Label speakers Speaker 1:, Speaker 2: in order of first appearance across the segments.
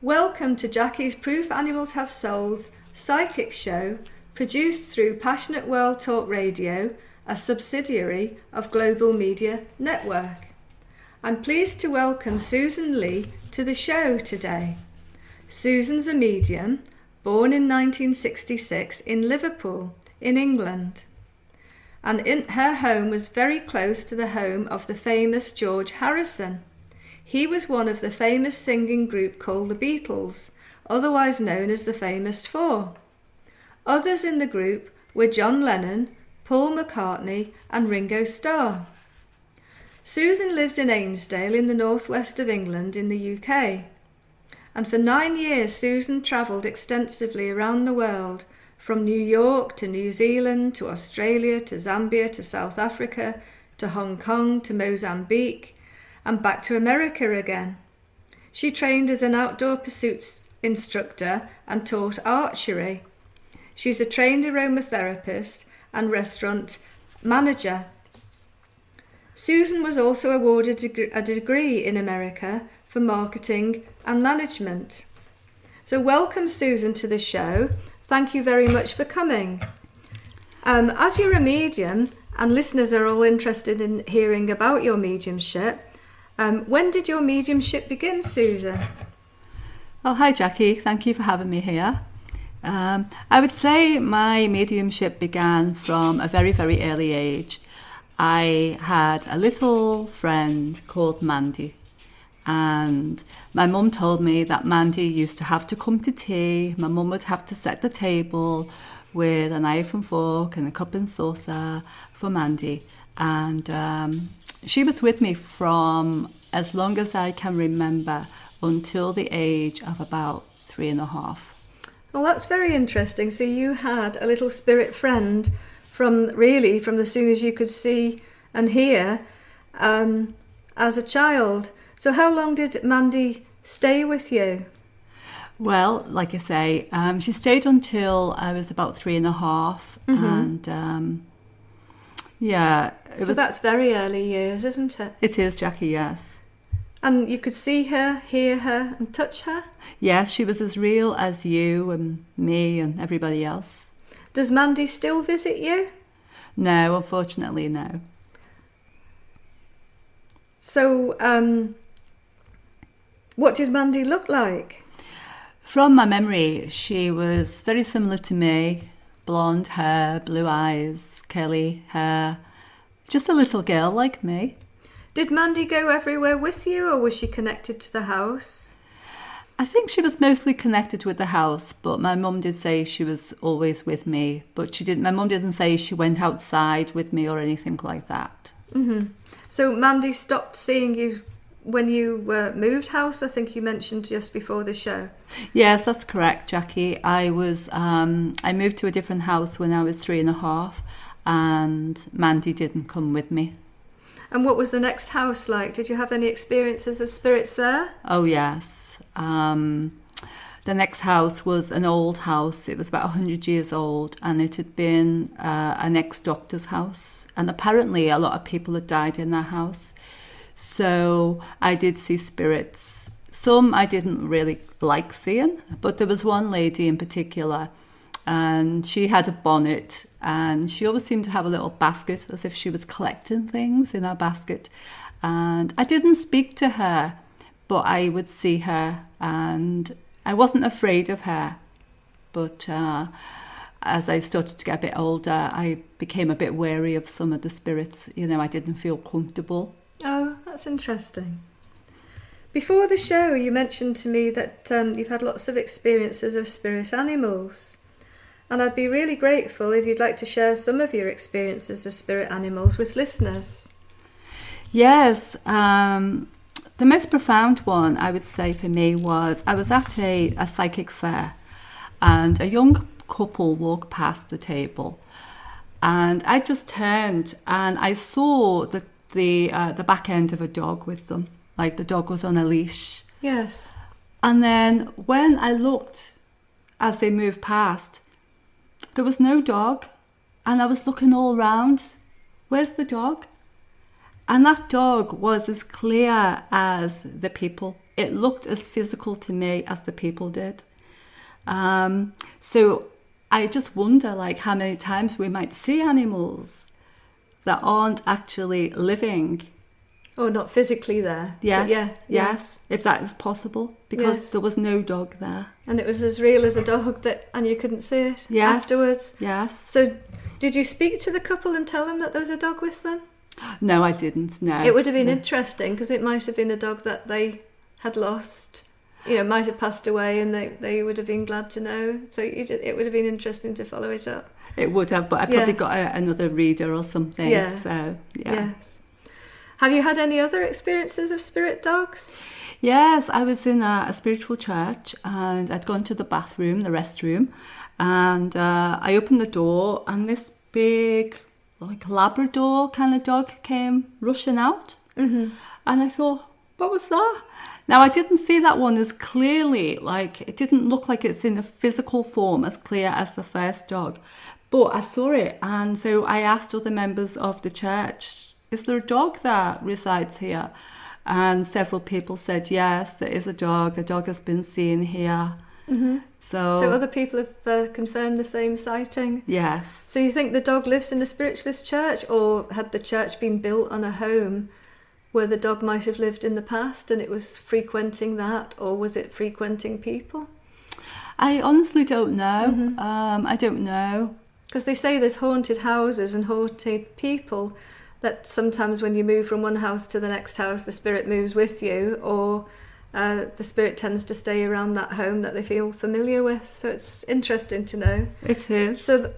Speaker 1: Welcome to Jackie's Proof Animals Have Souls psychic show, produced through Passionate World Talk Radio, a subsidiary of Global Media Network. I'm pleased to welcome Susan Leigh to the show today. Susan's a medium, born in 1966 in Liverpool, in England. And her home was very close to the home of the famous George Harrison. He was one of the famous singing group called the Beatles, otherwise known as the Famous Four. Others in the group were John Lennon, Paul McCartney and Ringo Star. Susan lives in Ainsdale in the northwest of England in the UK. And for 9 years Susan travelled extensively around the world, from New York to New Zealand to Australia to Zambia to South Africa to Hong Kong to Mozambique, and back to America again. She trained as an outdoor pursuits instructor and taught archery. She's a trained aromatherapist and restaurant manager. Susan was also awarded a degree in America for marketing and management. So welcome, Susan, to the show. Thank you very much for coming. As you're a medium, and listeners are all interested in hearing about your mediumship, when did your mediumship begin, Susan?
Speaker 2: Oh, hi Jackie, thank you for having me here. I would say my mediumship began from a very, very early age. I had a little friend called Mandy, and my mum told me that Mandy used to have to come to tea. My mum would have to set the table with a knife and fork and a cup and saucer for Mandy, and she was with me from as long as I can remember until the age of about 3.5.
Speaker 1: Well, that's very interesting. So you had a little spirit friend from as soon as you could see and hear as a child. So how long did Mandy stay with you?
Speaker 2: Well, like I say, she stayed until I was about 3.5, and yeah.
Speaker 1: So that's very early years, isn't it?
Speaker 2: It is, Jackie, yes.
Speaker 1: And you could see her, hear her and touch her?
Speaker 2: Yes, she was as real as you and me and everybody else.
Speaker 1: Does Mandy still visit you?
Speaker 2: No, unfortunately, no.
Speaker 1: So, what did Mandy look like?
Speaker 2: From my memory, she was very similar to me. Blonde hair, blue eyes, curly hair. Just a little girl like me.
Speaker 1: Did Mandy go everywhere with you, or was she connected to the house?
Speaker 2: I think she was mostly connected with the house, but my mum did say she was always with me. But my mum didn't say she went outside with me or anything like that.
Speaker 1: Mm-hmm. So Mandy stopped seeing you when you moved house, I think you mentioned just before the show.
Speaker 2: Yes, that's correct, Jackie. I moved to a different house when I was 3.5, and Mandy didn't come with me.
Speaker 1: And what was the next house like? Did you have any experiences of spirits there?
Speaker 2: Oh, yes. The next house was an old house. It was about 100 years old, and it had been an ex-doctor's house. And apparently a lot of people had died in that house. So I did see spirits. Some I didn't really like seeing, but there was one lady in particular, and she had a bonnet, and she always seemed to have a little basket, as if she was collecting things in her basket. And I didn't speak to her, but I would see her, and I wasn't afraid of her. But as I started to get a bit older, I became a bit wary of some of the spirits. I didn't feel comfortable.
Speaker 1: Oh, that's interesting. Before the show, you mentioned to me that you've had lots of experiences of spirit animals. And I'd be really grateful if you'd like to share some of your experiences of spirit animals with listeners.
Speaker 2: Yes, the most profound one, I would say, for me was I was at a psychic fair, and a young couple walked past the table, and I just turned and I saw the back end of a dog with them, like the dog was on a leash.
Speaker 1: Yes.
Speaker 2: And then when I looked as they moved past, there was no dog, and I was looking all around. Where's the dog? And that dog was as clear as the people. It looked as physical to me as the people did. So I just wonder, like, how many times we might see animals that aren't actually living.
Speaker 1: Or not physically there.
Speaker 2: Yes, yes, if that was possible, because there was no dog there.
Speaker 1: And it was as real as a dog, and you couldn't see it afterwards.
Speaker 2: Yes.
Speaker 1: So did you speak to the couple and tell them that there was a dog with them?
Speaker 2: No, I didn't, no.
Speaker 1: It would have been interesting, because it might have been a dog that they had lost, might have passed away, and they would have been glad to know. So it would have been interesting to follow it up.
Speaker 2: It would have, but I probably got another reader or something.
Speaker 1: Yes.
Speaker 2: So, yeah.
Speaker 1: Yes. Have you had any other experiences of spirit dogs?
Speaker 2: Yes, I was in a spiritual church, and I'd gone to the bathroom, the restroom, and I opened the door, and this big, like, Labrador kind of dog came rushing out. Mm-hmm. And I thought, what was that? Now, I didn't see that one as clearly, like, it didn't look like it's in a physical form as clear as the first dog. But I saw it, and so I asked other members of the church, is there a dog that resides here? And several people said, yes, there is a dog. A dog has been seen here. Mm-hmm. So
Speaker 1: other people have confirmed the same sighting?
Speaker 2: Yes.
Speaker 1: So you think the dog lives in a spiritualist church, or had the church been built on a home where the dog might have lived in the past and it was frequenting that, or was it frequenting people?
Speaker 2: I honestly don't know.
Speaker 1: Mm-hmm.
Speaker 2: I don't know. Because
Speaker 1: they say there's haunted houses and haunted people, that sometimes when you move from one house to the next house, the spirit moves with you, or the spirit tends to stay around that home that they feel familiar with. So it's interesting to know.
Speaker 2: It is.
Speaker 1: So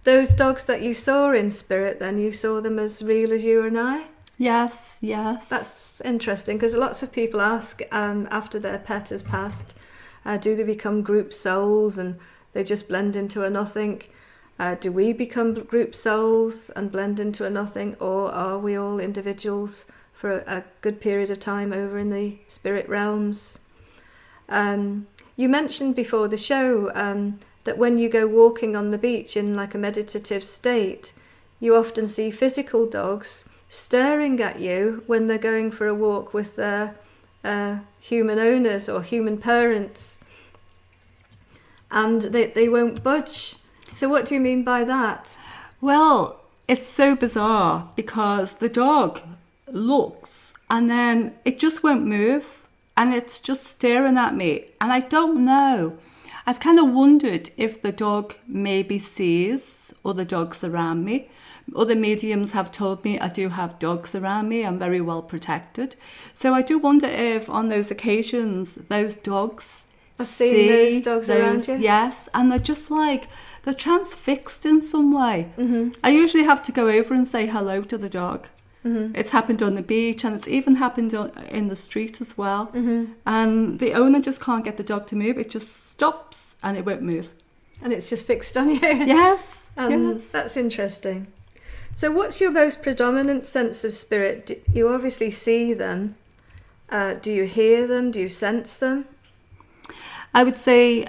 Speaker 1: those dogs that you saw in spirit, then you saw them as real as you and I?
Speaker 2: Yes, yes.
Speaker 1: That's interesting, because lots of people ask after their pet has passed, do they become group souls and they just blend into a nothing? Do we become group souls and blend into a nothing, or are we all individuals for a good period of time over in the spirit realms? You mentioned before the show that when you go walking on the beach in like a meditative state, you often see physical dogs staring at you when they're going for a walk with their human owners or human parents, and they won't budge. So what do you mean by that?
Speaker 2: Well, it's so bizarre, because the dog looks and then it just won't move, and it's just staring at me, and I don't know. I've kind of wondered if the dog maybe sees other dogs around me. Other mediums have told me I do have dogs around me. I'm very well protected. So I do wonder if on those occasions those dogs
Speaker 1: I've seen those dogs around you.
Speaker 2: Yes, and they're just like, they're transfixed in some way.
Speaker 1: Mm-hmm.
Speaker 2: I usually have to go over and say hello to the dog. Mm-hmm. It's happened on the beach, and it's even happened in the street as well. Mm-hmm. And the owner just can't get the dog to move. It just stops and it won't move.
Speaker 1: And it's just fixed on you.
Speaker 2: Yes, yes.
Speaker 1: That's interesting. So what's your most predominant sense of spirit? You obviously see them. Do you hear them? Do you sense them?
Speaker 2: I would say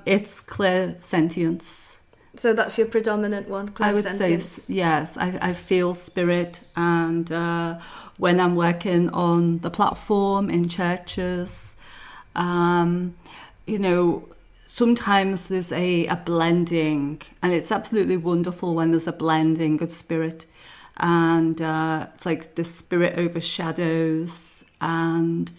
Speaker 2: it's clairsentience.
Speaker 1: So that's your predominant one, clairsentience?
Speaker 2: I would say, yes. I feel spirit, and when I'm working on the platform in churches, sometimes there's a blending, and it's absolutely wonderful when there's a blending of spirit, and it's like the spirit overshadows, and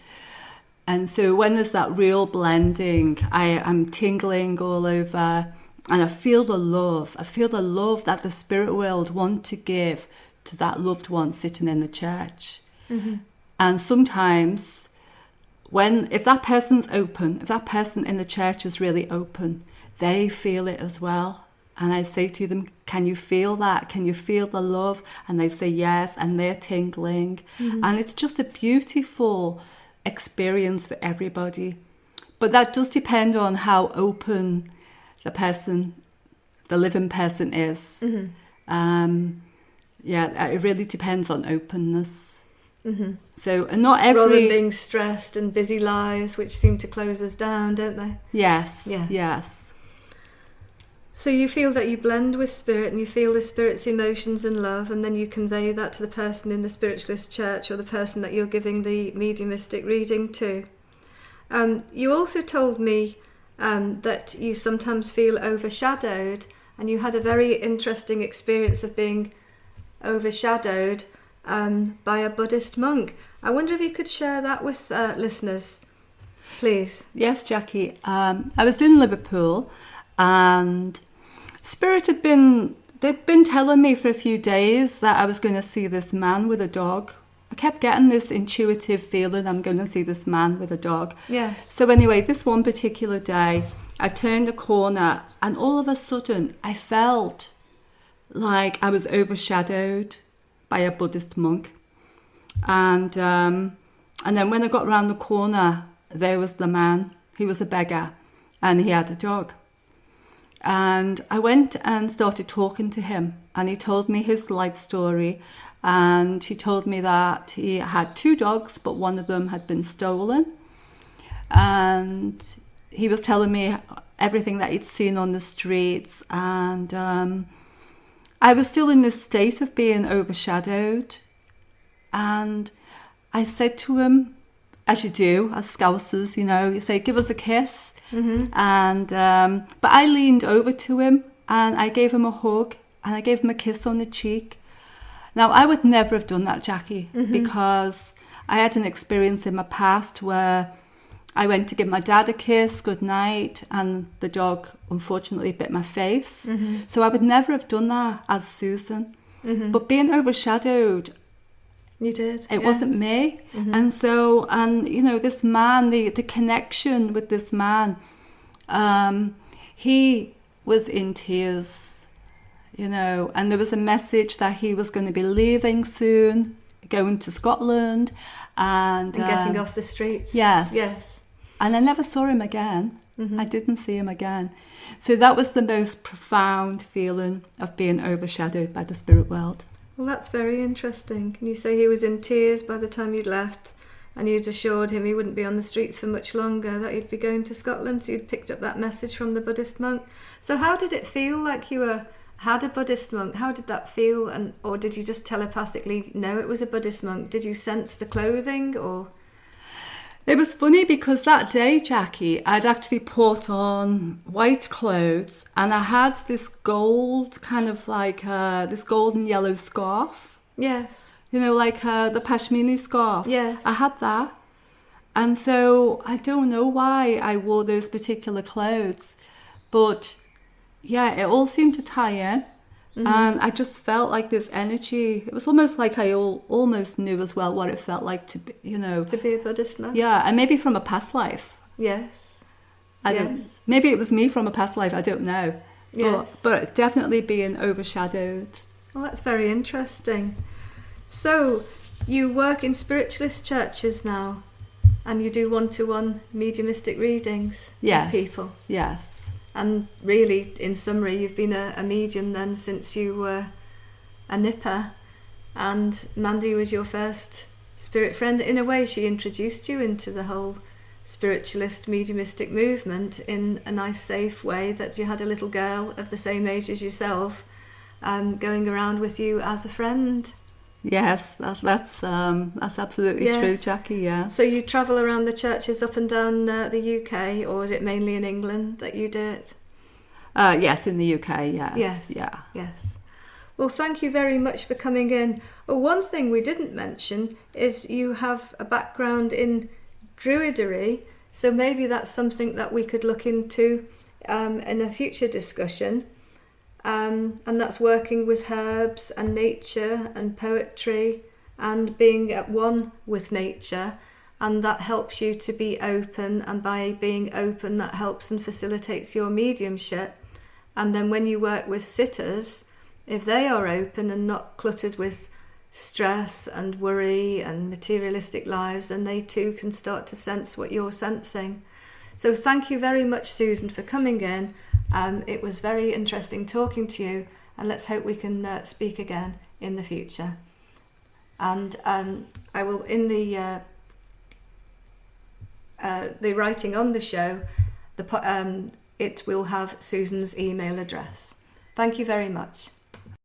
Speaker 2: so when there's that real blending, I'm tingling all over, and I feel the love. I feel the love that the spirit world want to give to that loved one sitting in the church. Mm-hmm. And sometimes if that person's open, if that person in the church is really open, they feel it as well. And I say to them, can you feel that? Can you feel the love? And they say yes, and they're tingling. Mm-hmm. And it's just a beautiful experience for everybody. But that does depend on how open the living person is. Mm-hmm. It really depends on openness. Mm-hmm. So not every...
Speaker 1: Rather than being stressed and busy lives, which seem to close us down, don't they?
Speaker 2: Yes,
Speaker 1: yeah.
Speaker 2: Yes.
Speaker 1: So you feel that you blend with spirit and you feel the spirit's emotions and love, and then you convey that to the person in the Spiritualist Church or the person that you're giving the mediumistic reading to. You also told me that you sometimes feel overshadowed, and you had a very interesting experience of being overshadowed by a Buddhist monk. I wonder if you could share that with listeners, please.
Speaker 2: Yes, Jackie. I was in Liverpool, and Spirit they'd been telling me for a few days that I was going to see this man with a dog. I kept getting this intuitive feeling I'm going to see this man with a dog.
Speaker 1: Yes.
Speaker 2: So anyway, this one particular day, I turned a corner and all of a sudden I felt like I was overshadowed by a Buddhist monk. And then when I got round the corner, there was the man. He was a beggar and he had a dog. And I went and started talking to him, and he told me his life story. And he told me that he had 2 dogs, but one of them had been stolen. And he was telling me everything that he'd seen on the streets. And I was still in this state of being overshadowed. And I said to him, as you do, as Scousers, you say, give us a kiss. Mm-hmm. And but I leaned over to him and I gave him a hug and I gave him a kiss on the cheek. Now, I would never have done that, Jackie, mm-hmm. because I had an experience in my past where I went to give my dad a kiss, good night, and the dog unfortunately bit my face. Mm-hmm. So I would never have done that as Susan. Mm-hmm. But being overshadowed,
Speaker 1: you did.
Speaker 2: It wasn't me. Mm-hmm. And this man, the connection with this man, he was in tears, and there was a message that he was going to be leaving soon, going to Scotland. And
Speaker 1: getting off the streets.
Speaker 2: Yes.
Speaker 1: Yes.
Speaker 2: And I never saw him again. Mm-hmm. I didn't see him again. So that was the most profound feeling of being overshadowed by the spirit world.
Speaker 1: Well, that's very interesting. Can you say he was in tears by the time you'd left, and you'd assured him he wouldn't be on the streets for much longer, that he'd be going to Scotland, so you'd picked up that message from the Buddhist monk. So how did it feel like you had a Buddhist monk? How did that feel? Or did you just telepathically know it was a Buddhist monk? Did you sense the clothing, or...?
Speaker 2: It was funny because that day, Jackie, I'd actually put on white clothes and I had this gold, kind of like this golden yellow scarf.
Speaker 1: Yes.
Speaker 2: Like the pashmini scarf.
Speaker 1: Yes.
Speaker 2: I had that. And so I don't know why I wore those particular clothes. But yeah, it all seemed to tie in. Mm-hmm. And I just felt like this energy. It was almost like I almost knew as well what it felt like to be,
Speaker 1: To be a Buddhist monk?
Speaker 2: Yeah, and maybe from a past life.
Speaker 1: Yes.
Speaker 2: Maybe it was me from a past life, I don't know.
Speaker 1: Yes.
Speaker 2: But definitely being overshadowed.
Speaker 1: Well, that's very interesting. So, you work in Spiritualist Churches now, and you do one-to-one mediumistic readings with people?
Speaker 2: Yes.
Speaker 1: And really, in summary, you've been a medium then since you were a nipper, and Mandy was your first spirit friend. In a way, she introduced you into the whole spiritualist mediumistic movement in a nice, safe way, that you had a little girl of the same age as yourself going around with you as a friend.
Speaker 2: Yes, that's absolutely true, Jackie, yeah.
Speaker 1: So you travel around the churches up and down the UK, or is it mainly in England that you do it?
Speaker 2: Yes, in the UK, yes.
Speaker 1: Yes,
Speaker 2: yeah.
Speaker 1: Yes. Well, thank you very much for coming in. Oh, one thing we didn't mention is you have a background in Druidry, so maybe that's something that we could look into in a future discussion. And that's working with herbs and nature and poetry and being at one with nature, and that helps you to be open, and by being open that helps and facilitates your mediumship. And then when you work with sitters, if they are open and not cluttered with stress and worry and materialistic lives, then they too can start to sense what you're sensing. So thank you very much, Susan, for coming in. It was very interesting talking to you, and let's hope we can speak again in the future. And I will, in the writing on the show, it will have Susan's email address. Thank you very much.